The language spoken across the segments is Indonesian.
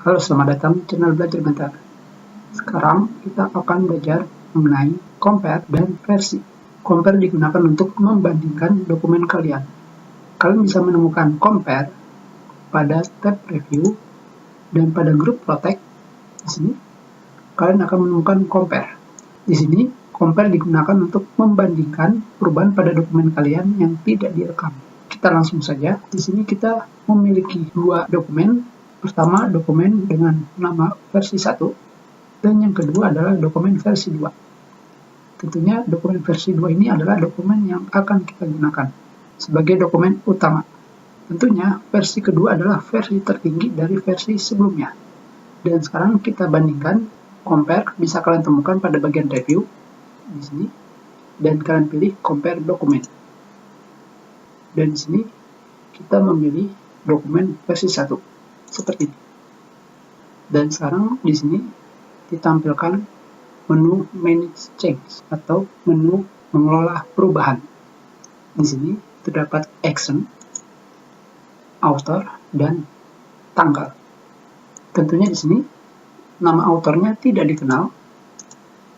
Halo, selamat datang di channel Belajar Bentar. Sekarang kita akan belajar mengenai compare dan versi. Compare digunakan untuk membandingkan dokumen kalian. Kalian bisa menemukan compare pada tab review dan pada grup protect. Di sini kalian akan menemukan compare. Di sini compare digunakan untuk membandingkan perubahan pada dokumen kalian yang tidak direkam. Kita langsung saja. Di sini kita memiliki dua dokumen. Pertama, dokumen dengan nama versi 1, dan yang kedua adalah dokumen versi 2. Tentunya dokumen versi 2 ini adalah dokumen yang akan kita gunakan sebagai dokumen utama. Tentunya versi kedua adalah versi tertinggi dari versi sebelumnya. Dan sekarang kita bandingkan, compare bisa kalian temukan pada bagian review di sini, dan kalian pilih compare dokumen. Dan di sini kita memilih dokumen versi 1. Seperti ini. Dan sekarang di sini ditampilkan menu Manage Change atau menu mengelola perubahan. Di sini terdapat action, author, dan tanggal. Tentunya di sini nama autornya tidak dikenal.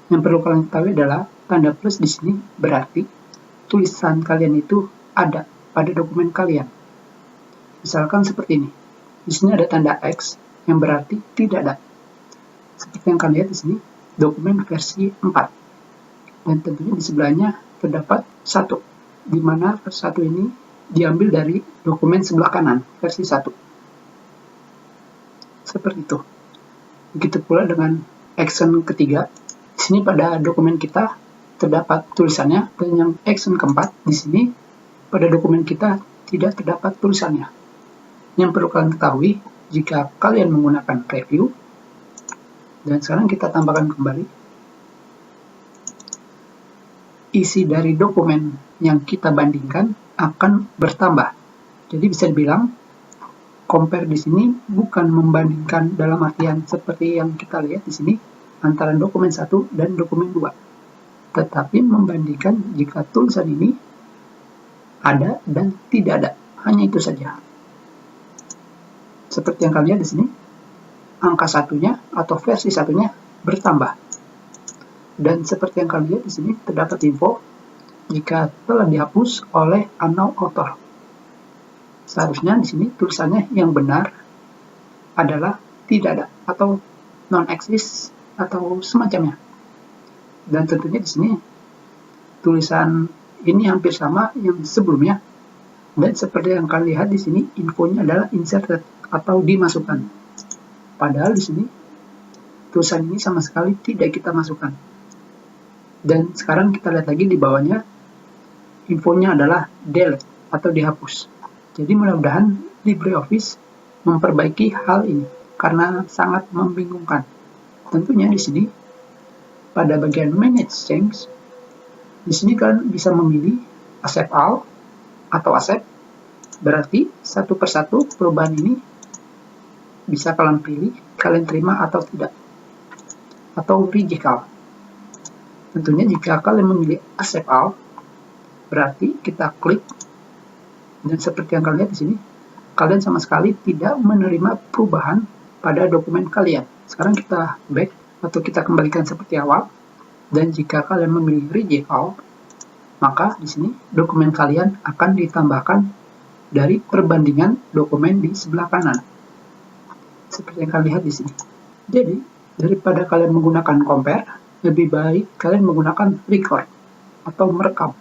Yang perlu kalian ketahui adalah tanda plus di sini berarti tulisan kalian itu ada pada dokumen kalian. Misalkan seperti ini. Di sini ada tanda X yang berarti tidak ada. Seperti yang kalian lihat di sini, dokumen versi 4. Dan tentunya di sebelahnya terdapat 1, di mana versi 1 ini diambil dari dokumen sebelah kanan, versi 1. Seperti itu. Begitu pula dengan action ketiga. Di sini pada dokumen kita terdapat tulisannya, dan yang action keempat di sini pada dokumen kita tidak terdapat tulisannya. Yang perlu kalian ketahui, jika kalian menggunakan review, dan sekarang kita tambahkan kembali, isi dari dokumen yang kita bandingkan akan bertambah. Jadi bisa dibilang, compare di sini bukan membandingkan dalam artian seperti yang kita lihat di sini, antara dokumen 1 dan dokumen 2. Tetapi membandingkan jika tulisan ini ada dan tidak ada. Hanya itu saja. Seperti yang kalian lihat di sini, angka satunya atau versi satunya bertambah. Dan seperti yang kalian lihat di sini terdapat info jika telah dihapus oleh unknown author. Seharusnya di sini tulisannya yang benar adalah tidak ada atau non-exist atau semacamnya. Dan tentunya di sini tulisan ini hampir sama yang sebelumnya. Dan seperti yang kalian lihat di sini infonya adalah inserted atau dimasukkan. Padahal di sini tulisan ini sama sekali tidak kita masukkan. Dan sekarang kita lihat lagi di bawahnya, infonya adalah delete atau dihapus. Jadi mudah-mudahan LibreOffice memperbaiki hal ini karena sangat membingungkan. Tentunya di sini pada bagian Manage Change, di sini kalian bisa memilih accept all atau accept. Berarti satu persatu perubahan ini bisa kalian pilih, kalian terima atau tidak, atau reject all. Tentunya jika kalian memilih accept all, berarti kita klik, dan seperti yang kalian lihat di sini, kalian sama sekali tidak menerima perubahan pada dokumen kalian. Sekarang kita back atau kita kembalikan seperti awal, dan jika kalian memilih reject all, maka di sini dokumen kalian akan ditambahkan dari perbandingan dokumen di sebelah kanan. Seperti yang kalian lihat di sini. Jadi, daripada kalian menggunakan compare, lebih baik kalian menggunakan record atau merekam.